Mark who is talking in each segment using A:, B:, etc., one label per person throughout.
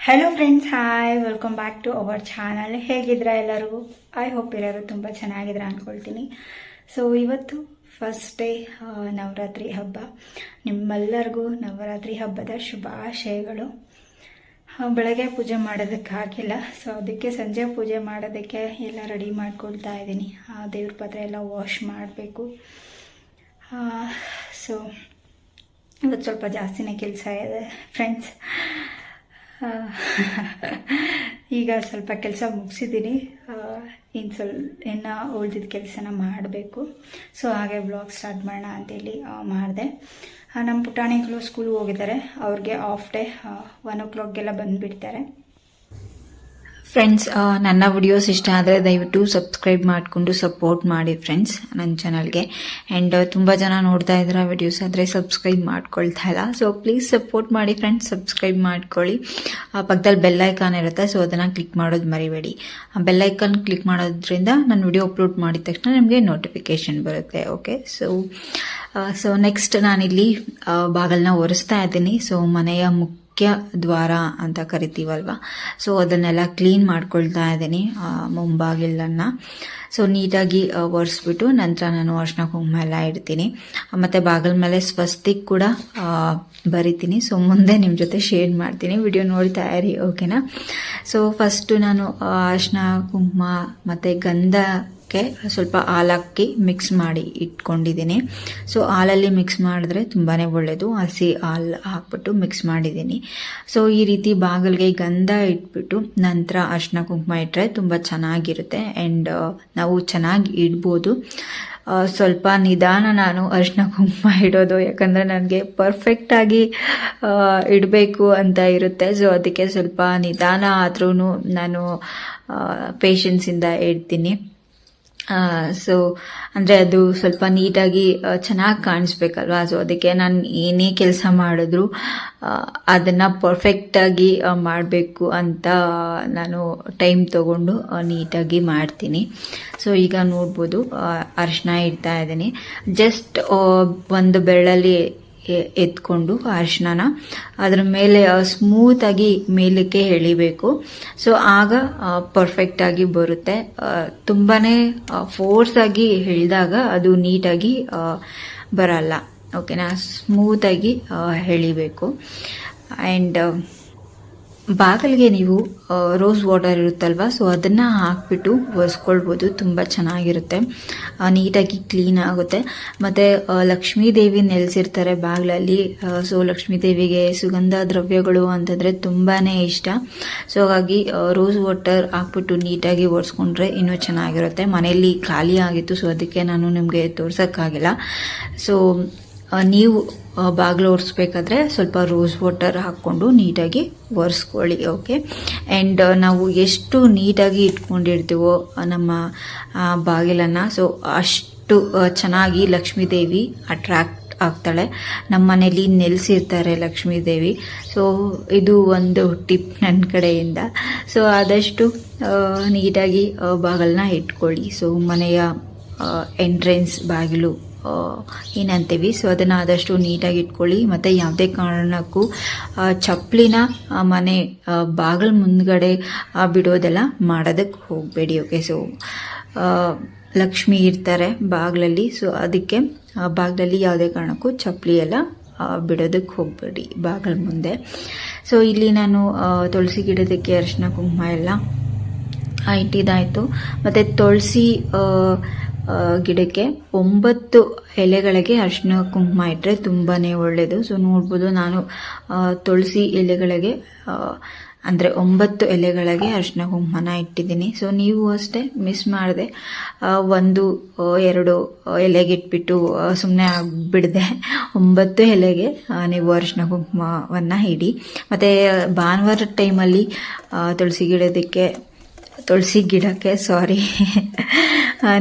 A: Hello friends, hi, welcome back to our channel. ಹೇಗಿದ್ದೀರಾ ಎಲ್ಲರಿಗೂ? I hope ಎಲ್ಲರೂ ತುಂಬ ಚೆನ್ನಾಗಿದ್ದೀರಾ ಅಂದ್ಕೊಳ್ತೀನಿ. ಸೊ ಇವತ್ತು ಫಸ್ಟ್ ಡೇ ನವರಾತ್ರಿ ಹಬ್ಬ. ನಿಮ್ಮೆಲ್ಲರಿಗೂ ನವರಾತ್ರಿ ಹಬ್ಬದ ಶುಭಾಶಯಗಳು. ಬೆಳಗ್ಗೆ ಪೂಜೆ ಮಾಡೋದಕ್ಕಾಗಿಲ್ಲ, ಸೊ ಅದಕ್ಕೆ ಸಂಜೆ ಪೂಜೆ ಮಾಡೋದಕ್ಕೆ ಎಲ್ಲ ರೆಡಿ ಮಾಡ್ಕೊಳ್ತಾ ಇದ್ದೀನಿ. ದೇವ್ರ ಪಾತ್ರೆ ಎಲ್ಲ ವಾಶ್ ಮಾಡಬೇಕು. ಸೊ ಇವತ್ತು ಸ್ವಲ್ಪ ಜಾಸ್ತಿನೇ ಕೆಲಸ ಇದೆ ಫ್ರೆಂಡ್ಸ್. ಈಗ ಸ್ವಲ್ಪ ಕೆಲಸ ಮುಗಿಸಿದ್ದೀನಿ, ಇನ್ನು ಉಳಿದಿದ್ದ ಕೆಲಸನ ಮಾಡಬೇಕು. ಸೊ ಹಾಗೆ ಬ್ಲಾಗ್ ಸ್ಟಾರ್ಟ್ ಮಾಡೋಣ ಅಂತೇಳಿ ಮಾಡಿದೆ. ನಮ್ಮ ಪುಟಾಣಿಗಳು ಸ್ಕೂಲ್ಗೆ ಹೋಗಿದ್ದಾರೆ. ಅವ್ರಿಗೆ ಆಫ್ ಡೇ 1 o'clockಗೆಲ್ಲ ಬಂದುಬಿಡ್ತಾರೆ.
B: ಫ್ರೆಂಡ್ಸ್, ನನ್ನ ವಿಡಿಯೋಸ್ ಇಷ್ಟ ಆದರೆ ದಯವಿಟ್ಟು ಸಬ್ಸ್ಕ್ರೈಬ್ ಮಾಡಿಕೊಂಡು ಸಪೋರ್ಟ್ ಮಾಡಿ ಫ್ರೆಂಡ್ಸ್ ನನ್ನ ಚಾನಲ್ಗೆ. ಆ್ಯಂಡ್ ತುಂಬ ಜನ ನೋಡ್ತಾ ಇದ್ದೀರಾ ವಿಡಿಯೋಸ್, ಆದರೆ ಸಬ್ಸ್ಕ್ರೈಬ್ ಮಾಡ್ಕೊಳ್ತಾ ಇಲ್ಲ. ಸೊ ಪ್ಲೀಸ್ ಸಪೋರ್ಟ್ ಮಾಡಿ ಫ್ರೆಂಡ್ಸ್, ಸಬ್ಸ್ಕ್ರೈಬ್ ಮಾಡ್ಕೊಳ್ಳಿ. ಪಕ್ಕದಲ್ಲಿ ಬೆಲ್ ಐಕಾನ್ ಇರುತ್ತೆ, ಸೊ ಅದನ್ನು ಕ್ಲಿಕ್ ಮಾಡೋದು ಮರಿಬೇಡಿ. ಬೆಲ್ ಐಕಾನ್ ಕ್ಲಿಕ್ ಮಾಡೋದ್ರಿಂದ ನಾನು ವಿಡಿಯೋ ಅಪ್ಲೋಡ್ ಮಾಡಿದ ತಕ್ಷಣ ನಿಮಗೆ ನೋಟಿಫಿಕೇಶನ್ ಬರುತ್ತೆ. ಓಕೆ, ಸೊ ನೆಕ್ಸ್ಟ್ ನಾನಿಲ್ಲಿ ಬಾಗಿಲನ್ನ ಒರೆಸ್ತಾ ಇದ್ದೀನಿ. ಸೊ ಮನೆಯ ಮುಖ್ಯ ದ್ವಾರ ಅಂತ ಕರಿತೀವಲ್ವ, ಸೊ ಅದನ್ನೆಲ್ಲ ಕ್ಲೀನ್ ಮಾಡ್ಕೊಳ್ತಾ ಇದ್ದೀನಿ, ಮುಂಬಾಗಿಲನ್ನು. ಸೊ ನೀಟಾಗಿ ಒರೆಸ್ಬಿಟ್ಟು ನಂತರ ನಾನು ಅರಿಶಿನ ಕುಂಕುಮ ಎಲ್ಲ ಇಡ್ತೀನಿ. ಮತ್ತು ಬಾಗಿಲ ಮೇಲೆ ಸ್ವಸ್ತಿಕ್ ಕೂಡ ಬರಿತೀನಿ. ಸೊ ಮುಂದೆ ನಿಮ್ಮ ಜೊತೆ ಶೇರ್ ಮಾಡ್ತೀನಿ, ವಿಡಿಯೋ ನೋಡ್ತಾ ಇರಿ, ಓಕೆನಾ? ಸೊ ಫಸ್ಟು ನಾನು ಅರಿಶಿನ ಕುಂಕುಮ ಮತ್ತು ಗಂಧಕ್ಕೆ ಸ್ವಲ್ಪ ಹಾಲಾಕಿ ಮಿಕ್ಸ್ ಮಾಡಿ ಇಟ್ಕೊಂಡಿದ್ದೀನಿ. ಸೊ ಹಾಲಲ್ಲಿ ಮಿಕ್ಸ್ ಮಾಡಿದ್ರೆ ತುಂಬಾ ಒಳ್ಳೆಯದು. ಹಸಿ ಹಾಲು ಹಾಕ್ಬಿಟ್ಟು ಮಿಕ್ಸ್ ಮಾಡಿದ್ದೀನಿ. ಸೊ ಈ ರೀತಿ ಬಾಗಿಲಿಗೆ ಗಂಧ ಇಟ್ಬಿಟ್ಟು ನಂತರ ಅರಿಶಿನ ಕುಂಕುಮ ಇಟ್ಟರೆ ತುಂಬ ಚೆನ್ನಾಗಿರುತ್ತೆ. ಆ್ಯಂಡ್ ನಾವು ಚೆನ್ನಾಗಿ ಇಡ್ಬೋದು. ಸ್ವಲ್ಪ ನಿಧಾನ ನಾನು ಅರಿಶಿನ ಕುಂಕುಮ ಇಡೋದು, ಯಾಕಂದರೆ ನನಗೆ ಪರ್ಫೆಕ್ಟಾಗಿ ಇಡಬೇಕು ಅಂತ ಇರುತ್ತೆ. ಸೊ ಅದಕ್ಕೆ ಸ್ವಲ್ಪ ನಿಧಾನ ಆದ್ರೂ ನಾನು ಪೇಷನ್ಸಿಂದ ಇಡ್ತೀನಿ. ಸೊ ಅಂದರೆ ಅದು ಸ್ವಲ್ಪ ನೀಟಾಗಿ ಚೆನ್ನಾಗಿ ಕಾಣಿಸ್ಬೇಕಲ್ವಾ. ಸೊ ಅದಕ್ಕೆ ನಾನು ಏನೇ ಕೆಲಸ ಮಾಡಿದ್ರು ಅದನ್ನು ಪರ್ಫೆಕ್ಟಾಗಿ ಮಾಡಬೇಕು ಅಂತ ನಾನು ಟೈಮ್ ತಗೊಂಡು ನೀಟಾಗಿ ಮಾಡ್ತೀನಿ. ಸೊ ಈಗ ನೋಡ್ಬೋದು ಅರಿಶಿನ ಇಡ್ತಾ ಇದ್ದೀನಿ. ಜಸ್ಟ್ ಒಂದು ಬೆರಳಲ್ಲಿ ಎತ್ಕೊಂಡು ಅರಿಶಿನ ಅದ್ರ ಮೇಲೆ ಸ್ಮೂತಾಗಿ ಮೇಲಕ್ಕೆ ಎಳಿಬೇಕು. ಸೊ ಆಗ ಪರ್ಫೆಕ್ಟಾಗಿ ಬರುತ್ತೆ. ತುಂಬಾ ಫೋರ್ಸಾಗಿ ಎಳೆದಾಗ ಅದು ನೀಟಾಗಿ ಬರಲ್ಲ, ಓಕೆನಾ? ಸ್ಮೂತಾಗಿ ಎಳಿಬೇಕು. ಆ್ಯಂಡ್ ಬಾಗಿಲಿಗೆ ನೀವು ರೋಸ್ ವಾಟರ್ ಇರುತ್ತಲ್ವ, ಸೊ ಅದನ್ನು ಹಾಕ್ಬಿಟ್ಟು ಒರೆಸ್ಕೊಳ್ಬೋದು, ತುಂಬ ಚೆನ್ನಾಗಿರುತ್ತೆ, ನೀಟಾಗಿ ಕ್ಲೀನ್ ಆಗುತ್ತೆ. ಮತ್ತು ಲಕ್ಷ್ಮೀ ದೇವಿ ನೆಲೆಸಿರ್ತಾರೆ ಬಾಗಿಲಲ್ಲಿ. ಸೊ ಲಕ್ಷ್ಮೀ ದೇವಿಗೆ ಸುಗಂಧ ದ್ರವ್ಯಗಳು ಅಂತಂದರೆ ತುಂಬಾ ಇಷ್ಟ. ಸೊ ಹಾಗಾಗಿ ರೋಸ್ ವಾಟರ್ ಹಾಕ್ಬಿಟ್ಟು ನೀಟಾಗಿ ಒರೆಸ್ಕೊಂಡ್ರೆ ಇನ್ನೂ ಚೆನ್ನಾಗಿರುತ್ತೆ. ಮನೆಯಲ್ಲಿ ಖಾಲಿ ಆಗಿತ್ತು, ಸೊ ಅದಕ್ಕೆ ನಾನು ನಿಮಗೆ ತೋರ್ಸೋಕ್ಕಾಗಿಲ್ಲ. ಸೊ ನೀವು ಬಾಗಿಲು ಒರೆಸ್ಬೇಕಾದ್ರೆ ಸ್ವಲ್ಪ ರೋಸ್ ವಾಟರ್ ಹಾಕ್ಕೊಂಡು ನೀಟಾಗಿ ಒರೆಸ್ಕೊಳ್ಳಿ, ಓಕೆ? ಆ್ಯಂಡ್ ನಾವು ಎಷ್ಟು ನೀಟಾಗಿ ಇಟ್ಕೊಂಡಿರ್ತೀವೋ ನಮ್ಮ ಬಾಗಿಲನ್ನು, ಸೊ ಅಷ್ಟು ಚೆನ್ನಾಗಿ ಲಕ್ಷ್ಮೀ ದೇವಿ ಅಟ್ರಾಕ್ಟ್ ಆಗ್ತಾಳೆ. ನಮ್ಮ ಮನೇಲಿ ನೆಲೆಸಿರ್ತಾರೆ ಲಕ್ಷ್ಮೀ ದೇವಿ. ಸೊ ಇದು ಒಂದು ಟಿಪ್ ನನ್ನ ಕಡೆಯಿಂದ. ಸೊ ಆದಷ್ಟು ನೀಟಾಗಿ ಬಾಗಿಲನ್ನ ಇಟ್ಕೊಳ್ಳಿ. ಸೊ ಮನೆಯ ಎಂಟ್ರೆನ್ಸ್ ಬಾಗಿಲು ಏನಂತೀವಿ, ಸೊ ಅದನ್ನು ಆದಷ್ಟು ನೀಟಾಗಿ ಇಟ್ಕೊಳ್ಳಿ. ಮತ್ತು ಯಾವುದೇ ಕಾರಣಕ್ಕೂ ಚಪ್ಪಲಿನ ಮನೆ ಬಾಗಿಲ ಮುಂದ್ಗಡೆ ಬಿಡೋದೆಲ್ಲ ಮಾಡೋದಕ್ಕೆ ಹೋಗಬೇಡಿ, ಓಕೆ? ಸೊ ಲಕ್ಷ್ಮಿ ಇರ್ತಾರೆ ಬಾಗಿಲಲ್ಲಿ, ಸೊ ಅದಕ್ಕೆ ಬಾಗಿಲಲ್ಲಿ ಯಾವುದೇ ಕಾರಣಕ್ಕೂ ಚಪ್ಪಲಿ ಎಲ್ಲ ಬಿಡೋದಕ್ಕೆ ಹೋಗಬೇಡಿ ಬಾಗಿಲ ಮುಂದೆ. ಸೊ ಇಲ್ಲಿ ನಾನು ತುಳಸಿ ಗಿಡದಕ್ಕೆ ಅರಿಶಿನ ಕುಂಕುಮ ಎಲ್ಲ ಇಟ್ಟಿದ್ದಾಯಿತು. ಮತ್ತು ತುಳಸಿ ಗಿಡಕ್ಕೆ 9 ಎಲೆಗಳಿಗೆ ಅರಿಶಿನ ಕುಂಕುಮ ಇಟ್ಟರೆ ತುಂಬಾ ಒಳ್ಳೆಯದು. ಸೊ ನೋಡ್ಬೋದು, ನಾನು ತುಳಸಿ ಎಲೆಗಳಿಗೆ ಅಂದರೆ 9 ಎಲೆಗಳಿಗೆ ಅರಿಶಿನ ಕುಂಕುಮನ ಇಟ್ಟಿದ್ದೀನಿ. ಸೊ ನೀವು ಅಷ್ಟೇ ಮಿಸ್ ಮಾಡದೆ 1-2 ಎಲೆಗೆ ಇಟ್ಬಿಟ್ಟು ಸುಮ್ಮನೆ ಆಗಿಬಿಡದೆ 9 ಎಲೆಗೆ ನೀವು ಅರಿಶಿನ ಕುಂಕುಮವನ್ನು ಇಡಿ. ಮತ್ತು ಭಾನುವಾರ ಟೈಮಲ್ಲಿ ತುಳಸಿ ಗಿಡಕ್ಕೆ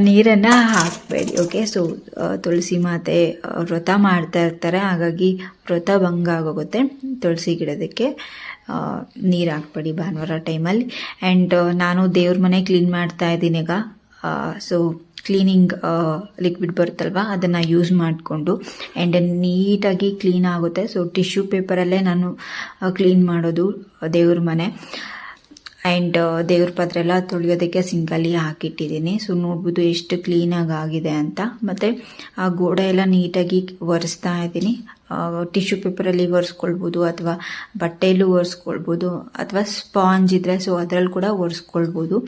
B: ನೀರನ್ನು ಹಾಕಬೇಡಿ, ಓಕೆ? ಸೊ ತುಳಸಿ ಮಾತೆ ವ್ರತ ಮಾಡ್ತಾ ಇರ್ತಾರೆ, ಹಾಗಾಗಿ ವ್ರತ ಭಂಗ ಆಗೋಗುತ್ತೆ. ತುಳಸಿ ಗಿಡದಕ್ಕೆ ನೀರು ಹಾಕ್ಬೇಡಿ ಭಾನುವಾರ ಟೈಮಲ್ಲಿ. ಆ್ಯಂಡ್ ನಾನು ದೇವ್ರ ಮನೆ ಕ್ಲೀನ್ ಮಾಡ್ತಾ ಇದ್ದೀನಿ ಈಗ. ಸೊ ಕ್ಲೀನಿಂಗ್ ಲಿಕ್ವಿಡ್ ಬರುತ್ತಲ್ವ ಅದನ್ನು ಯೂಸ್ ಮಾಡಿಕೊಂಡು ಆ್ಯಂಡ್ ನೀಟಾಗಿ ಕ್ಲೀನ್ ಆಗುತ್ತೆ. ಸೊ ಟಿಶ್ಯೂ ಪೇಪರಲ್ಲೇ ನಾನು ಕ್ಲೀನ್ ಮಾಡೋದು ದೇವ್ರ ಮನೆ. ಆ್ಯಂಡ್ ದೇವ್ರ ಪಾತ್ರೆ ಎಲ್ಲ ತೊಳೆಯೋದಕ್ಕೆ ಸಿಂಕಲ್ಲಿ ಹಾಕಿಟ್ಟಿದ್ದೀನಿ. ಸೊ ನೋಡ್ಬೋದು ಎಷ್ಟು ಕ್ಲೀನಾಗಿ ಆಗಿದೆ ಅಂತ. ಮತ್ತು ಆ ಗೋಡೆ ಎಲ್ಲ ನೀಟಾಗಿ ಒರೆಸ್ತಾ ಇದ್ದೀನಿ. ಟಿಶ್ಯೂ ಪೇಪರಲ್ಲಿ ಒರೆಸ್ಕೊಳ್ಬೋದು ಅಥವಾ ಬಟ್ಟೆಯಲ್ಲೂ ಒರೆಸ್ಕೊಳ್ಬೋದು ಅಥವಾ ಸ್ಪಾಂಜ್ ಇದ್ದರೆ ಸೊ ಅದರಲ್ಲಿ ಕೂಡ ಒರೆಸ್ಕೊಳ್ಬೋದು.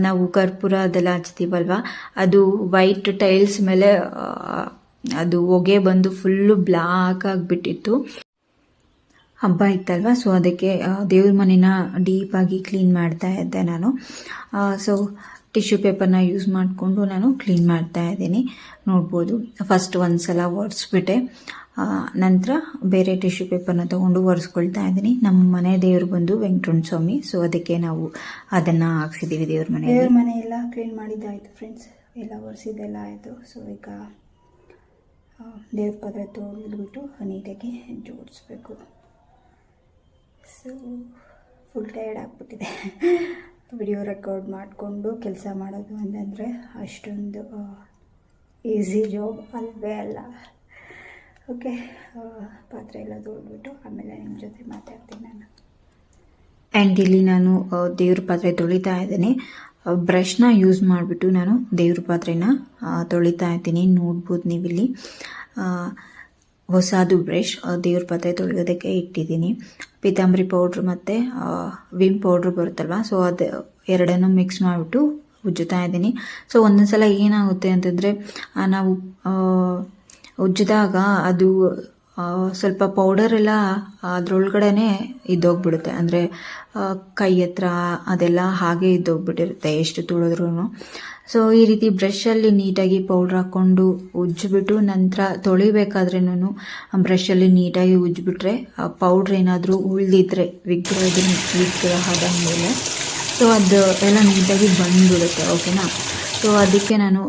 B: ನಾವು ಕರ್ಪೂರ ಅದೆಲ್ಲ ಹಚ್ತೀವಲ್ವ, ಅದು ವೈಟ್ ಟೈಲ್ಸ್ ಮೇಲೆ ಅದು ಹೊಗೆ ಬಂದು ಫುಲ್ಲು ಬ್ಲ್ಯಾಕ್ ಆಗಿಬಿಟ್ಟಿತ್ತು. ಹಬ್ಬ ಇತ್ತಲ್ವ, ಸೊ ಅದಕ್ಕೆ ದೇವ್ರ ಮನೇನ ಡೀಪಾಗಿ ಕ್ಲೀನ್ ಮಾಡ್ತಾ ಇದ್ದೆ ನಾನು. ಸೊ ಟಿಶ್ಯೂ ಪೇಪರ್ನ ಯೂಸ್ ಮಾಡಿಕೊಂಡು ನಾನು ಕ್ಲೀನ್ ಮಾಡ್ತಾ ಇದ್ದೀನಿ. ನೋಡ್ಬೋದು ಫಸ್ಟ್ ಒಂದು ಸಲ ಒರೆಸ್ಬಿಟ್ಟೆ, ನಂತರ ಬೇರೆ ಟಿಶ್ಯೂ ಪೇಪರ್ನ ತೊಗೊಂಡು ಒರೆಸ್ಕೊಳ್ತಾ ಇದ್ದೀನಿ. ನಮ್ಮ ಮನೆ ದೇವರು ಬಂದು ವೆಂಕಟರಮಣ ಸ್ವಾಮಿ, ಸೊ ಅದಕ್ಕೆ ನಾವು ಅದನ್ನು ಹಾಕ್ಸಿದ್ದೀವಿ ದೇವ್ರ ಮನೆ ಎಲ್ಲ ಕ್ಲೀನ್ ಮಾಡಿದ್ದಾಯಿತು ಫ್ರೆಂಡ್ಸ್, ಎಲ್ಲ ಒರೆಸಿದ್ದೆಲ್ಲ ಆಯಿತು. ಸೊ ಈಗ ದೇವ್ರ ಪಾತ್ರೆ ತೊಳೆದ್ಬಿಟ್ಟು ನೀಟಾಗಿ ಜೋಡಿಸ್ಬೇಕು. ಸೊ ಫುಲ್ ಟಯರ್ಡ್ ಆಗಿಬಿಟ್ಟಿದೆ ವಿಡಿಯೋ ರೆಕಾರ್ಡ್ ಮಾಡಿಕೊಂಡು ಕೆಲಸ ಮಾಡೋದು ಅಂತಂದರೆ ಅಷ್ಟೊಂದು ಈಸಿ ಜಾಬ್ ಅಲ್ವೇ ಅಲ್ಲ. ಓಕೆ, ಪಾತ್ರೆ ಎಲ್ಲ ತೊಳೆದ್ಬಿಟ್ಟು ಆಮೇಲೆ ನಿಮ್ಮ ಜೊತೆ ಮಾತಾಡ್ತೀನಿ ನಾನು. ಆ್ಯಂಡ್ ಇಲ್ಲಿ ನಾನು ದೇವ್ರ ಪಾತ್ರೆ ತೊಳಿತಾ ಇದ್ದೀನಿ. ಬ್ರಷ್ನ ಯೂಸ್ ಮಾಡಿಬಿಟ್ಟು ನಾನು ದೇವ್ರ ಪಾತ್ರೆನ ತೊಳಿತಾ ಇದ್ದೀನಿ. ನೋಡ್ಬೋದು ನೀವಿಲ್ಲಿ ಹೊಸದು ಬ್ರಷ್ ದೇವ್ರ ಪಾತ್ರೆ ತೊಳೆಯೋದಕ್ಕೆ ಇಟ್ಟಿದ್ದೀನಿ. ಪೀತಾಂಬರಿ ಪೌಡ್ರ್ ಮತ್ತು ವಿಮ್ ಪೌಡ್ರ್ ಬರುತ್ತಲ್ವ, ಸೊ ಅದು ಎರಡನ್ನೂ ಮಿಕ್ಸ್ ಮಾಡಿಬಿಟ್ಟು ಉಜ್ಜುತ್ತಾ ಇದ್ದೀನಿ. ಸೊ ಒಂದೊಂದು ಸಲ ಏನಾಗುತ್ತೆ ಅಂತಂದರೆ ನಾವು ಉಜ್ಜಿದಾಗ ಅದು ಸ್ವಲ್ಪ ಪೌಡರೆಲ್ಲ ಅದರೊಳಗಡೆ ಇದ್ದೋಗ್ಬಿಡುತ್ತೆ. ಅಂದರೆ ಕೈ ಹತ್ರ ಅದೆಲ್ಲ ಹಾಗೆ ಇದ್ದೋಗ್ಬಿಟ್ಟಿರುತ್ತೆ ಎಷ್ಟು ತುಳಿದ್ರೂ. ಸೊ ಈ ರೀತಿ ಬ್ರಷಲ್ಲಿ ನೀಟಾಗಿ ಪೌಡ್ರ್ ಹಾಕ್ಕೊಂಡು ಉಜ್ಜಿಬಿಟ್ಟು ನಂತರ ತೊಳಿಬೇಕಾದ್ರೂ ಬ್ರಷಲ್ಲಿ ನೀಟಾಗಿ ಉಜ್ಜಿಬಿಟ್ರೆ ಪೌಡ್ರ್ ಏನಾದರೂ ಉಳಿದಿದ್ರೆ ವಿಗ್ರಹದ ಮೇಲೆ ಸೊ ಅದು ಎಲ್ಲ ನೀಟಾಗಿ ಬಂದುಬಿಡುತ್ತೆ. ಓಕೆನಾ. ಸೊ ಅದಕ್ಕೆ ನಾನು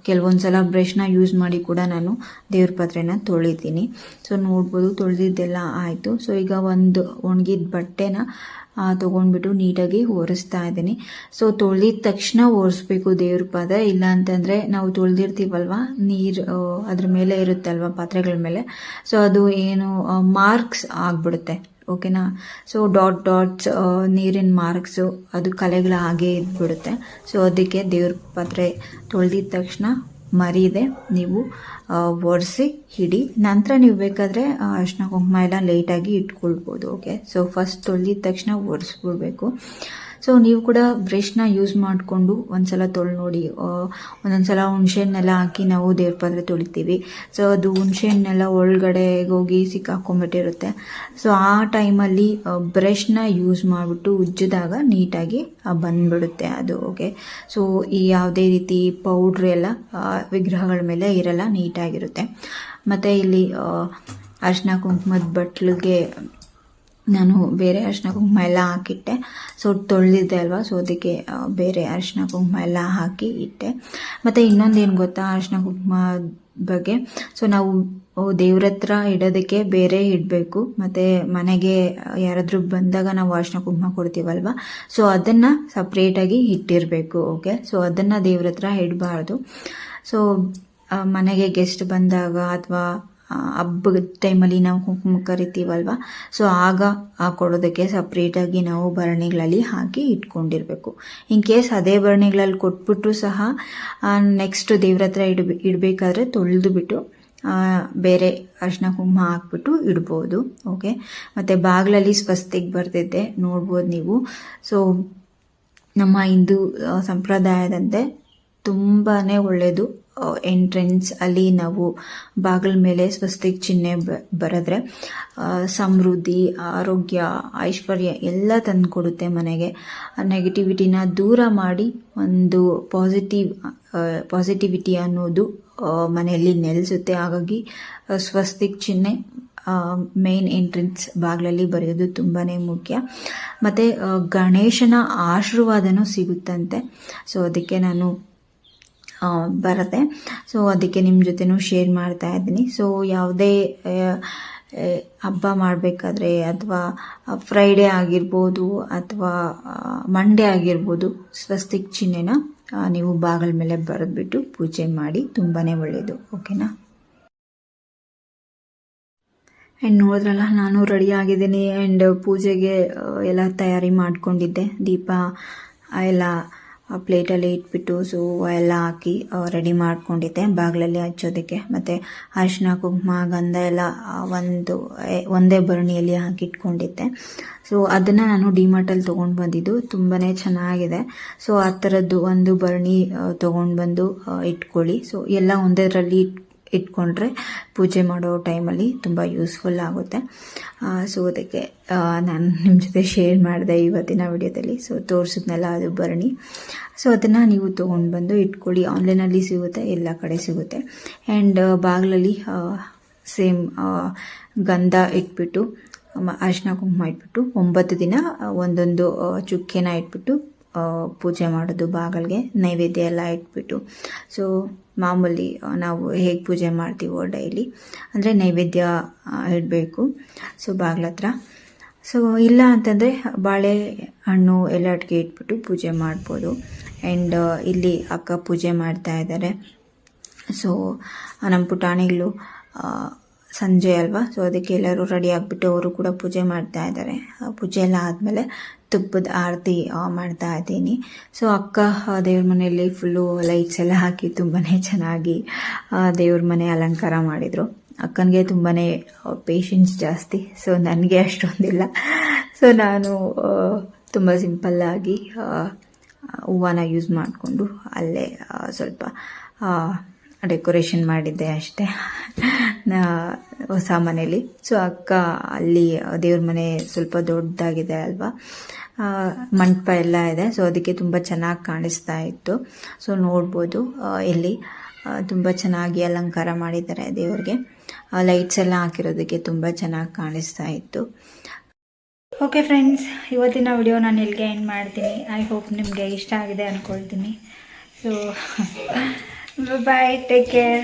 B: ಕೆಲವೊಂದು ಸಲ ಬ್ರಷ್ನ ಯೂಸ್ ಮಾಡಿ ಕೂಡ ನಾನು ದೇವ್ರ ಪಾತ್ರೆನ ತೊಳಿತೀನಿ. ಸೊ ನೋಡ್ಬೋದು ತೊಳೆದಿದ್ದೆಲ್ಲ ಆಯಿತು. ಸೊ ಈಗ ಒಂದು ಒಣಗಿದ ಬಟ್ಟೆನ ತೊಗೊಂಡ್ಬಿಟ್ಟು ನೀಟಾಗಿ ಒರೆಸ್ತಾ ಇದ್ದೀನಿ. ಸೊ ತೊಳೆದಿದ ತಕ್ಷಣ ಒರೆಸ್ಬೇಕು ದೇವ್ರ ಪಾತ್ರೆ, ಇಲ್ಲ ಅಂತಂದರೆ ನಾವು ತೊಳೆದಿರ್ತೀವಲ್ವ ನೀರು ಅದ್ರ ಮೇಲೆ ಇರುತ್ತಲ್ವ ಪಾತ್ರೆಗಳ ಮೇಲೆ, ಸೊ ಅದು ಏನು ಮಾರ್ಕ್ಸ್ ಆಗಿಬಿಡುತ್ತೆ. ಓಕೆನಾ. ಸೊ ಡಾಟ್ಸ್ ನೀರಿನ ಮಾರ್ಕ್ಸು ಅದು ಕಲೆಗಳ ಹಾಗೆ ಇದ್ಬಿಡುತ್ತೆ. ಸೊ ಅದಕ್ಕೆ ದೇವ್ರ ಪಾತ್ರೆ ತೊಳೆದಿದ ತಕ್ಷಣ ಮರೀದೆ ನೀವು ಒರೆಸಿ ಹಿಡಿ. ನಂತರ ನೀವು ಬೇಕಾದರೆ ಅರಿಶಿನ ಕುಂಕುಮ ಎಲ್ಲ ಲೈಟಾಗಿ ಇಟ್ಕೊಳ್ಬೋದು. ಓಕೆ. ಸೊ ಫಸ್ಟ್ ತೊಳೆದಿದ ತಕ್ಷಣ ಒರೆಸ್ಬಿಡ್ಬೇಕು. ಸೊ ನೀವು ಕೂಡ ಬ್ರಷ್ನ ಯೂಸ್ ಮಾಡಿಕೊಂಡು ಒಂದ್ಸಲ ತೊಳೆದು ನೋಡಿ. ಒಂದೊಂದ್ಸಲ ಹುಣಸೆಹಣ್ಣೆಲ್ಲ ಹಾಕಿ ನಾವು ದೇವ್ರ ಪಾತ್ರೆ ತೊಳಿತೀವಿ. ಸೊ ಅದು ಹುಣಸೆಹಣ್ಣೆಲ್ಲ ಒಳಗಡೆ ಹೋಗಿ ಸಿಕ್ಕಾಕೊಂಡ್ಬಿಟ್ಟಿರುತ್ತೆ. ಸೊ ಆ ಟೈಮಲ್ಲಿ ಬ್ರಷ್ನ ಯೂಸ್ ಮಾಡಿಬಿಟ್ಟು ಉಜ್ಜಿದಾಗ ನೀಟಾಗಿ ಬಂದ್ಬಿಡುತ್ತೆ ಅದು. ಓಕೆ. ಸೊ ಈ ಯಾವುದೇ ರೀತಿ ಪೌಡ್ರ್ ಎಲ್ಲ ವಿಗ್ರಹಗಳ ಮೇಲೆ ಇರಲ್ಲ, ನೀಟಾಗಿರುತ್ತೆ. ಮತ್ತು ಇಲ್ಲಿ ಅರಿಶಿನ ಕುಂಕುಮದ ಬಟ್ಲಿಗೆ ನಾನು ಬೇರೆ ಅರಿಶಿನ ಕುಂಕುಮ ಎಲ್ಲ ಹಾಕಿಟ್ಟೆ. ಸೊ ತೊಳೆದಿದ್ದೆ ಅಲ್ವಾ, ಸೊ ಅದಕ್ಕೆ ಬೇರೆ ಅರಿಶಿನ ಕುಂಕುಮ ಎಲ್ಲ ಹಾಕಿ ಇಟ್ಟೆ. ಮತ್ತು ಇನ್ನೊಂದೇನು ಗೊತ್ತಾ ಅರಿಶಿನ ಕುಂಕುಮ ಬಗ್ಗೆ, ಸೊ ನಾವು ದೇವ್ರ ಹತ್ರ ಇಡೋದಕ್ಕೆ ಬೇರೆ ಇಡಬೇಕು. ಮತ್ತು ಮನೆಗೆ ಯಾರಾದರೂ ಬಂದಾಗ ನಾವು ಅರಿಶಿನ ಕುಂಕುಮ ಕೊಡ್ತೀವಲ್ವ, ಸೊ ಅದನ್ನು ಸಪ್ರೇಟಾಗಿ ಇಟ್ಟಿರಬೇಕು. ಓಕೆ. ಸೊ ಅದನ್ನು ದೇವ್ರ ಹತ್ರ ಇಡಬಾರ್ದು. ಸೊ ಮನೆಗೆ ಗೆಸ್ಟ್ ಬಂದಾಗ ಅಥವಾ ಹಬ್ಬದ ಟೈಮಲ್ಲಿ ನಾವು ಕುಂಕುಮ ಕರಿತೀವಲ್ವ, ಸೊ ಆಗ ಕೊಡೋದಕ್ಕೆ ಸಪ್ರೇಟಾಗಿ ನಾವು ಭರಣಿಗಳಲ್ಲಿ ಹಾಕಿ ಇಟ್ಕೊಂಡಿರಬೇಕು. ಇನ್ ಕೇಸ್ ಅದೇ ಭರಣಿಗಳಲ್ಲಿ ಕೊಟ್ಬಿಟ್ಟು ಸಹ ನೆಕ್ಸ್ಟ್ ದೇವ್ರ ಹತ್ರ ಇಡಬೇಕಾದ್ರೆ ತೊಳೆದು ಬಿಟ್ಟು ಬೇರೆ ಅರಿಶಿನ ಕುಂಕುಮ ಹಾಕ್ಬಿಟ್ಟು ಇಡ್ಬೋದು. ಓಕೆ. ಮತ್ತು ಬಾಗಿಲಲ್ಲಿ ಸ್ವಸ್ತಿಕ್ ಬರ್ತಿದ್ದೆ ನೋಡ್ಬೋದು ನೀವು. ಸೊ ನಮ್ಮ ಹಿಂದೂ ಸಂಪ್ರದಾಯದಂತೆ ತುಂಬಾ ಒಳ್ಳೆಯದು. ಎಂಟ್ರೆನ್ಸ್ ಅಲ್ಲಿ ನಾವು ಬಾಗಿಲ ಮೇಲೆ ಸ್ವಸ್ತಿಕ್ ಚಿಹ್ನೆ ಬರೆದ್ರೆ ಸಮೃದ್ಧಿ, ಆರೋಗ್ಯ, ಐಶ್ವರ್ಯ ಎಲ್ಲ ತಂದು ಕೊಡುತ್ತೆ ಮನೆಗೆ. ನೆಗೆಟಿವಿಟಿನ ದೂರ ಮಾಡಿ ಒಂದು ಪಾಸಿಟಿವಿಟಿ ಅನ್ನೋದು ಮನೆಯಲ್ಲಿ ನೆಲೆಸುತ್ತೆ. ಹಾಗಾಗಿ ಸ್ವಸ್ತಿಕ್ ಚಿಹ್ನೆ ಮೇನ್ ಎಂಟ್ರೆನ್ಸ್ ಬಾಗಿಲಲ್ಲಿ ಬರೆಯೋದು ತುಂಬಾ ಮುಖ್ಯ. ಮತ್ತು ಗಣೇಶನ ಆಶೀರ್ವಾದನೂ ಸಿಗುತ್ತಂತೆ. ಸೊ ಅದಕ್ಕೆ ನಾನು ಬರುತ್ತೆ. ಸೊ ಅದಕ್ಕೆ ನಿಮ್ಮ ಜೊತೆನೂ ಶೇರ್ ಮಾಡ್ತಾ ಇದ್ದೀನಿ. ಸೊ ಯಾವುದೇ ಹಬ್ಬ ಮಾಡಬೇಕಾದ್ರೆ ಅಥವಾ ಫ್ರೈಡೇ ಆಗಿರ್ಬೋದು ಅಥವಾ ಮಂಡೇ ಆಗಿರ್ಬೋದು ಸ್ವಸ್ತಿಕ್ ಚಿಹ್ನೆನ ನೀವು ಬಾಗಿಲ ಮೇಲೆ ಬರೆದ್ಬಿಟ್ಟು ಪೂಜೆ ಮಾಡಿ ತುಂಬಾ ಒಳ್ಳೆಯದು. ಓಕೆನಾ? ಆ್ಯಂಡ್ ನೋಡಿದ್ರಲ್ಲ, ನಾನು ರೆಡಿ ಆಗಿದ್ದೀನಿ ಆ್ಯಂಡ್ ಪೂಜೆಗೆ ಎಲ್ಲ ತಯಾರಿ ಮಾಡ್ಕೊಂಡಿದ್ದೆ. ದೀಪ ಎಲ್ಲ ಪ್ಲೇಟಲ್ಲಿ ಇಟ್ಬಿಟ್ಟು ಎಲ್ಲ ಹಾಕಿ ರೆಡಿ ಮಾಡ್ಕೊಂಡಿದ್ದೆ ಬಾಗಿಲಲ್ಲಿ ಹಚ್ಚೋದಕ್ಕೆ. ಮತ್ತು ಅರಿಶಿನ ಕುಂಕುಮ ಗಂಧ ಎಲ್ಲ ಒಂದೇ ಭರಣಿಯಲ್ಲಿ ಹಾಕಿಟ್ಕೊಂಡಿದ್ದೆ. ಅದನ್ನು ನಾನು ಡಿಮಾರ್ಟಲ್ಲಿ ತೊಗೊಂಡು ಬಂದಿದ್ದು, ತುಂಬಾ ಚೆನ್ನಾಗಿದೆ. ಆ ಥರದ್ದು ಒಂದು ಭರಣಿ ತೊಗೊಂಡು ಬಂದು ಇಟ್ಕೊಳ್ಳಿ. ಎಲ್ಲ ಒಂದರಲ್ಲಿ ಇಟ್ಕೊಂಡ್ರೆ ಪೂಜೆ ಮಾಡೋ ಟೈಮಲ್ಲಿ ತುಂಬ ಯೂಸ್ಫುಲ್ ಆಗುತ್ತೆ. ಅದಕ್ಕೆ ನಾನು ನಿಮ್ಮ ಜೊತೆ ಶೇರ್ ಮಾಡಿದೆ ಇವತ್ತಿನ ವಿಡಿಯೋದಲ್ಲಿ. ತೋರಿಸಿದ್ನಲ್ಲ ಅದು ಭರಣಿ. ಅದನ್ನು ನೀವು ತೊಗೊಂಡು ಬಂದು ಇಟ್ಕೊಳ್ಳಿ. ಆನ್ಲೈನಲ್ಲಿ ಸಿಗುತ್ತೆ, ಎಲ್ಲ ಕಡೆ ಸಿಗುತ್ತೆ. ಆ್ಯಂಡ್ ಬಾಗಿಲಲ್ಲಿ ಸೇಮ್ ಗಂಧ ಇಟ್ಬಿಟ್ಟು ಅರಿಶಿನ ಕುಂಕುಮ ಇಟ್ಬಿಟ್ಟು 9 ದಿನ ಒಂದೊಂದು ಚುಕ್ಕೆನ ಇಟ್ಬಿಟ್ಟು ಪೂಜೆ ಮಾಡೋದು ಬಾಗಿಲಿಗೆ. ನೈವೇದ್ಯ ಎಲ್ಲ ಇಟ್ಬಿಟ್ಟು ಮಾಮೂಲಿ ನಾವು ಹೇಗೆ ಪೂಜೆ ಮಾಡ್ತೀವೋ ಡೈಲಿ, ಅಂದರೆ ನೈವೇದ್ಯ ಇಡಬೇಕು ಬಾಗಿಲ ಹತ್ರ. ಇಲ್ಲ ಅಂತಂದರೆ ಬಾಳೆ ಹಣ್ಣು ಎಲ್ಲ ಅಟ್ಟಿಗೆ ಇಟ್ಬಿಟ್ಟು ಪೂಜೆ ಮಾಡ್ಬೋದು. ಆ್ಯಂಡ್ ಇಲ್ಲಿ ಅಕ್ಕ ಪೂಜೆ ಮಾಡ್ತಾ ಇದ್ದಾರೆ. ನಮ್ಮ ಪುಟಾಣಿಗಳು ಸಂಜೆ ಅಲ್ವಾ, ಅದಕ್ಕೆ ಎಲ್ಲರೂ ರೆಡಿ ಆಗಿಬಿಟ್ಟು ಅವರು ಕೂಡ ಪೂಜೆ ಮಾಡ್ತಾ ಇದ್ದಾರೆ. ಪೂಜೆ ಎಲ್ಲ ಆದಮೇಲೆ ತುಪ್ಪದ ಆರತಿ ಮಾಡ್ತಾ ಇದ್ದೀನಿ. ಅಕ್ಕ ದೇವ್ರ ಮನೆಯಲ್ಲಿ ಫುಲ್ಲು ಲೈಟ್ಸ್ ಎಲ್ಲ ಹಾಕಿ ತುಂಬಾ ಚೆನ್ನಾಗಿ ದೇವ್ರ ಮನೆ ಅಲಂಕಾರ ಮಾಡಿದರು. ಅಕ್ಕನಿಗೆ ತುಂಬಾ ಪೇಷನ್ಸ್ ಜಾಸ್ತಿ, ನನಗೆ ಅಷ್ಟೊಂದಿಲ್ಲ. ನಾನು ತುಂಬ ಸಿಂಪಲ್ಲಾಗಿ ಹೂವನ ಯೂಸ್ ಮಾಡಿಕೊಂಡು ಅಲ್ಲೇ ಸ್ವಲ್ಪ ಡೆಕೋರೇಷನ್ ಮಾಡಿದ್ದೆ ಅಷ್ಟೇ ಹೊಸ ಮನೇಲಿ. ಅಕ್ಕ ಅಲ್ಲಿ ದೇವ್ರ ಮನೆ ಸ್ವಲ್ಪ ದೊಡ್ಡದಾಗಿದೆ ಅಲ್ವಾ, ಮಂಟಪ ಎಲ್ಲ ಇದೆ. ಅದಕ್ಕೆ ತುಂಬ ಚೆನ್ನಾಗಿ ಕಾಣಿಸ್ತಾ ಇತ್ತು. ನೋಡ್ಬೋದು ಇಲ್ಲಿ ತುಂಬ ಚೆನ್ನಾಗಿ ಅಲಂಕಾರ ಮಾಡಿದ್ದಾರೆ ದೇವ್ರಿಗೆ. ಲೈಟ್ಸ್ ಎಲ್ಲ ಹಾಕಿರೋದಕ್ಕೆ ತುಂಬ ಚೆನ್ನಾಗಿ ಕಾಣಿಸ್ತಾ ಇತ್ತು.
A: ಓಕೆ ಫ್ರೆಂಡ್ಸ್, ಇವತ್ತಿನ ವಿಡಿಯೋ ನಾನು ಇಲ್ಲಿಗೆ ಎಂಡ್ ಮಾಡ್ತೀನಿ. ಐ ಹೋಪ್ ನಿಮಗೆ ಇಷ್ಟ ಆಗಿದೆ ಅಂದ್ಕೊಳ್ತೀನಿ. ಬಾಯ್, ಟೇಕ್ ಕೇರ್.